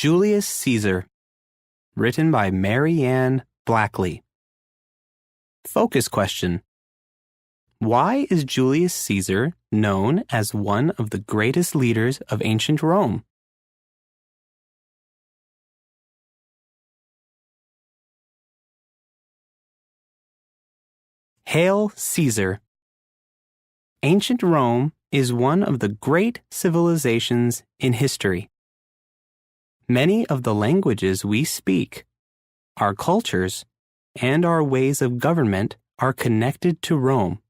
Julius Caesar, written by Mary Ann Blackley. Focus question. Why is Julius Caesar known as one of the greatest leaders of ancient Rome? Hail Caesar! Ancient Rome is one of the great civilizations in history. Many of the languages we speak, our cultures, and our ways of government are connected to Rome,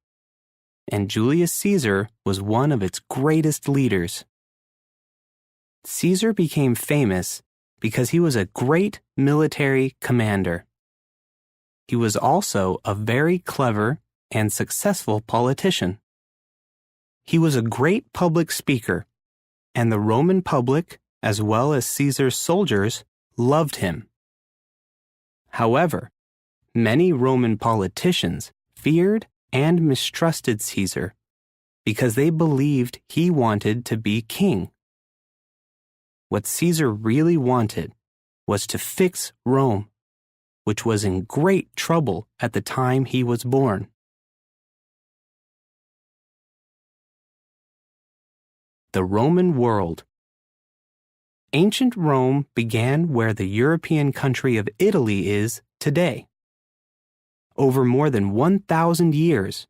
and Julius Caesar was one of its greatest leaders. Caesar became famous because he was a great military commander. He was also a very clever and successful politician. He was a great public speaker, and the Roman public, as well as Caesar's soldiers, loved him. However, many Roman politicians feared and mistrusted Caesar because they believed he wanted to be king. What Caesar really wanted was to fix Rome, which was in great trouble at the time he was born. The Roman world. Ancient Rome began where the European country of Italy is today. Over more than 1,000 years,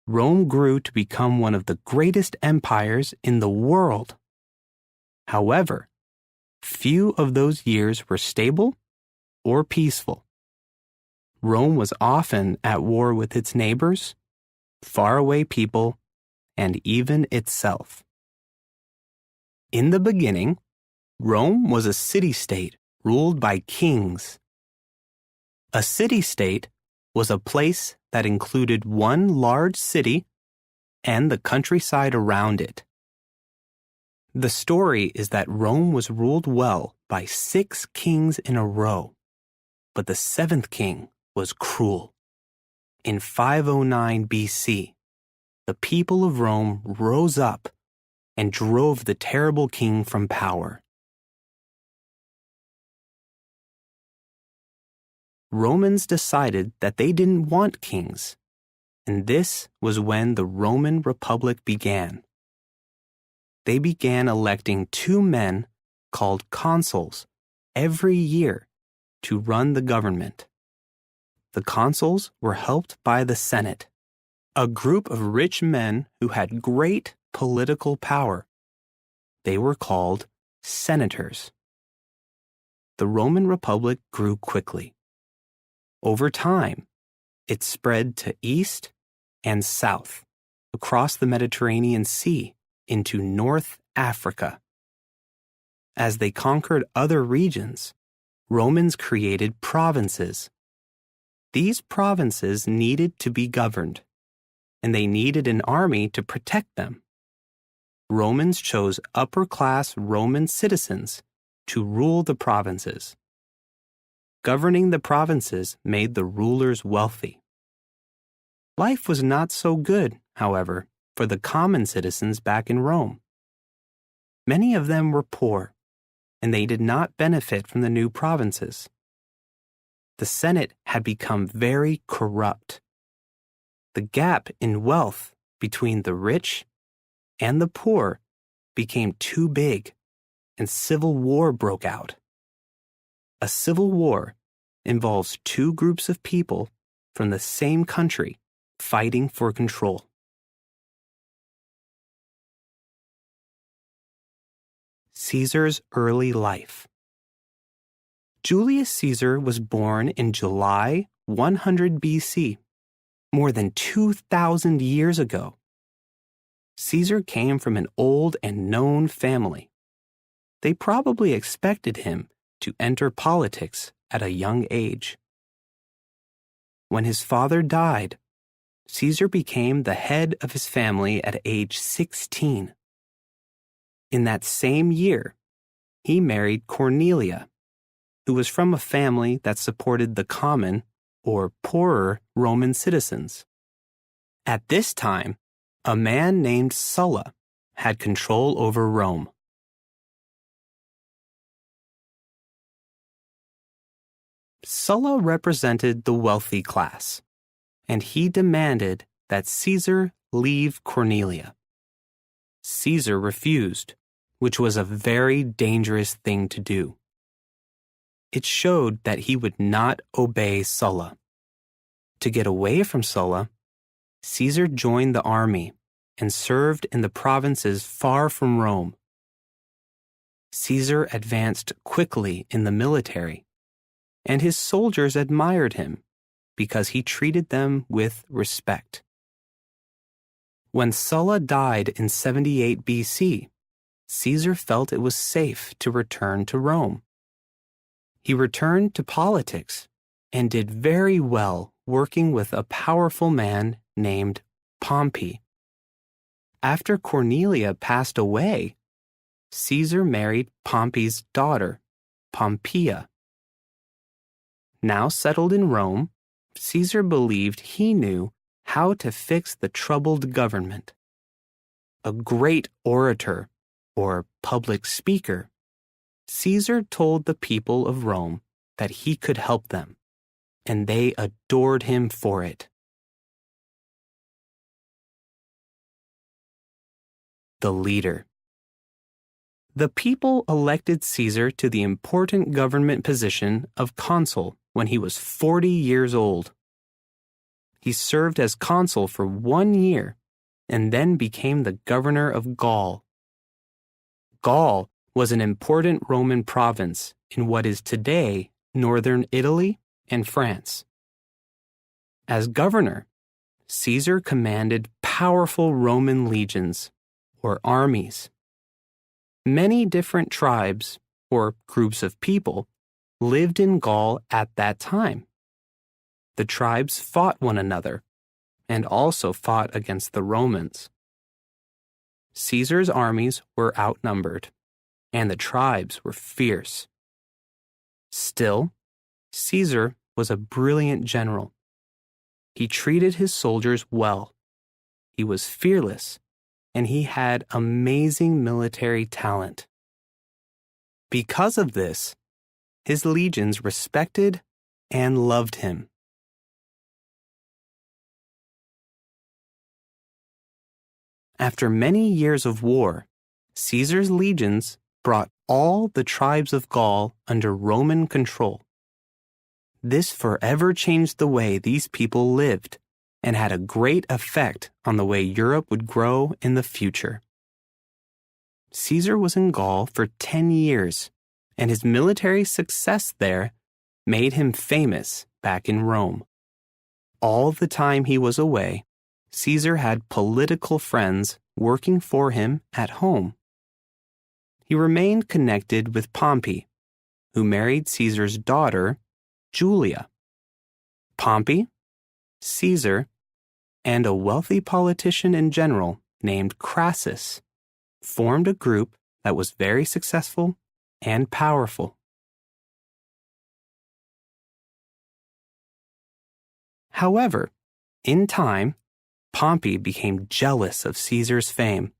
Rome grew to become one of the greatest empires in the world. However, few of those years were stable or peaceful. Rome was often at war with its neighbors, faraway people, and even itself. In the beginning, Rome was a city-state ruled by kings. A city-state was a place that included one large city and the countryside around it. The story is that Rome was ruled well by 6 kings in a row, but the 7th king was cruel. In 509 BC, the people of Rome rose up and drove the terrible king from power. Romans decided that they didn't want kings, and this was when the Roman Republic began. They began electing 2 men called consuls every year to run the government. The consuls were helped by the Senate, a group of rich men who had great political power. They were called senators. The Roman Republic grew quickly. Over time, it spread to east and south, across the Mediterranean Sea, into North Africa. As they conquered other regions, Romans created provinces. These provinces needed to be governed, and they needed an army to protect them. Romans chose upper-class Roman citizens to rule the provinces. Governing the provinces made the rulers wealthy. Life was not so good, however, for the common citizens back in Rome. Many of them were poor, and they did not benefit from the new provinces. The Senate had become very corrupt. The gap in wealth between the rich and the poor became too big, and civil war broke out. A civil war involves 2 groups of people from the same country fighting for control. Caesar's early life. Julius Caesar was born in July 100 BC, more than 2,000 years ago. Caesar came from an old and known family. They probably expected him to enter politics at a young age. When his father died, Caesar became the head of his family at age 16. In that same year, he married Cornelia, who was from a family that supported the common or poorer Roman citizens. At this time, a man named Sulla had control over Rome. Sulla represented the wealthy class, and he demanded that Caesar leave Cornelia. Caesar refused, which was a very dangerous thing to do. It showed that he would not obey Sulla. To get away from Sulla, Caesar joined the army and served in the provinces far from Rome. Caesar advanced quickly in the military, and his soldiers admired him because he treated them with respect. When Sulla died in 78 BC, Caesar felt it was safe to return to Rome. He returned to politics and did very well working with a powerful man named Pompey. After Cornelia passed away, Caesar married Pompey's daughter, Pompeia. Now settled in Rome, Caesar believed he knew how to fix the troubled government. A great orator, or public speaker, Caesar told the people of Rome that he could help them, and they adored him for it. The leader. The people elected Caesar to the important government position of consul when he was 40 years old. He served as consul for 1 year and then became the governor of Gaul. Gaul was an important Roman province in what is today northern Italy and France. As governor, Caesar commanded powerful Roman legions, or armies. Many different tribes, or groups of people, lived in Gaul at that time. The tribes fought one another, and also fought against the Romans. Caesar's armies were outnumbered, and the tribes were fierce. Still, Caesar was a brilliant general. He treated his soldiers well. He was fearless, and he had amazing military talent. Because of this, his legions respected and loved him. After many years of war, Caesar's legions brought all the tribes of Gaul under Roman control. This forever changed the way these people lived and had a great effect on the way Europe would grow in the future. Caesar was in Gaul for 10 years, and his military success there made him famous back in Rome. All the time he was away, Caesar had political friends working for him at home. He remained connected with Pompey, who married Caesar's daughter, Julia. Pompey, Caesar, and a wealthy politician and general named Crassus formed a group that was very successful and powerful. However, in time, Pompey became jealous of Caesar's fame.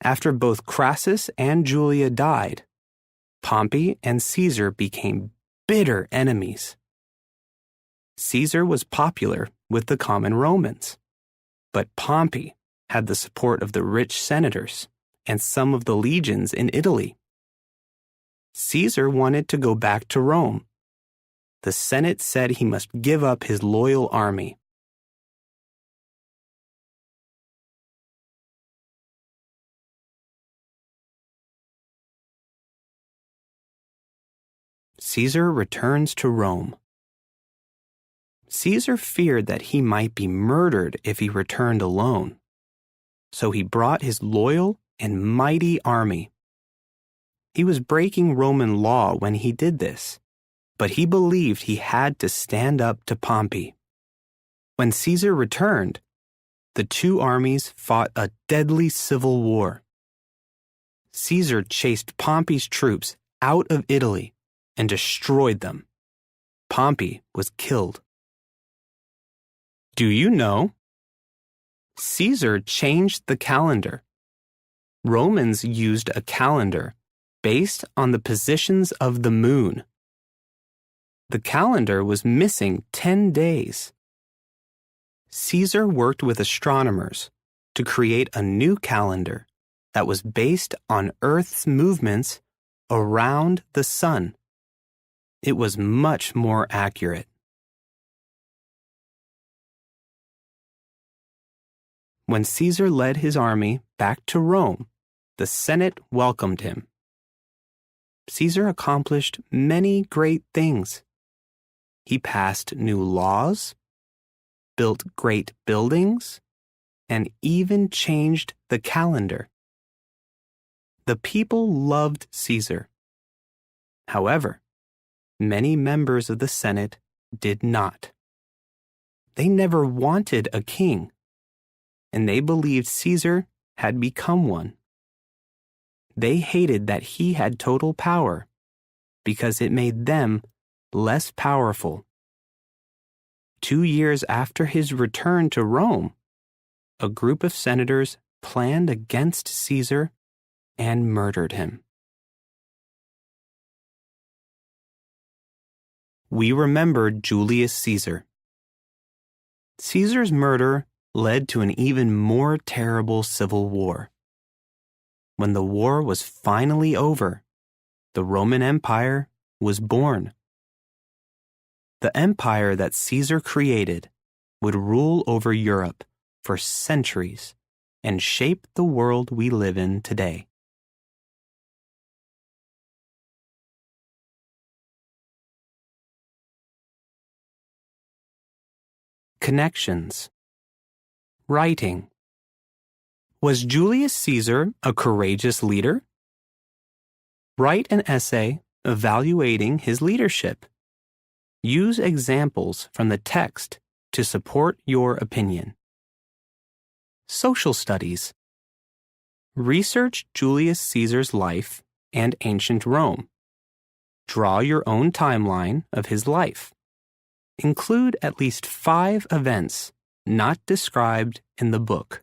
After both Crassus and Julia died, Pompey and Caesar became bitter enemies. Caesar was popular with the common Romans, but Pompey had the support of the rich senators and some of the legions in Italy. Caesar wanted to go back to Rome. The Senate said he must give up his loyal army. Caesar returns to Rome. Caesar feared that he might be murdered if he returned alone, so he brought his loyal and mighty army. He was breaking Roman law when he did this, but he believed he had to stand up to Pompey. When Caesar returned, the two armies fought a deadly civil war. Caesar chased Pompey's troops out of Italy and destroyed them. Pompey was killed. Do you know? Caesar changed the calendar. Romans used a calendar based on the positions of the moon. The calendar was missing 10 days. Caesar worked with astronomers to create a new calendar that was based on Earth's movements around the sun. It was much more accurate. When Caesar led his army back to Rome, the Senate welcomed him. Caesar accomplished many great things. He passed new laws, built great buildings, and even changed the calendar. The people loved Caesar. However, many members of the Senate did not. They never wanted a king, and they believed Caesar had become one. They hated that he had total power because it made them less powerful. 2 years after his return to Rome, a group of senators planned against Caesar and murdered him. We remember Julius Caesar. Caesar's murder led to an even more terrible civil war. When the war was finally over, the Roman Empire was born. The empire that Caesar created would rule over Europe for centuries and shape the world we live in today. Connections. Writing. Was Julius Caesar a courageous leader? Write an essay evaluating his leadership. Use examples from the text to support your opinion. Social studies. Research Julius Caesar's life and ancient Rome. Draw your own timeline of his life. Include at least 5 events not described in the book.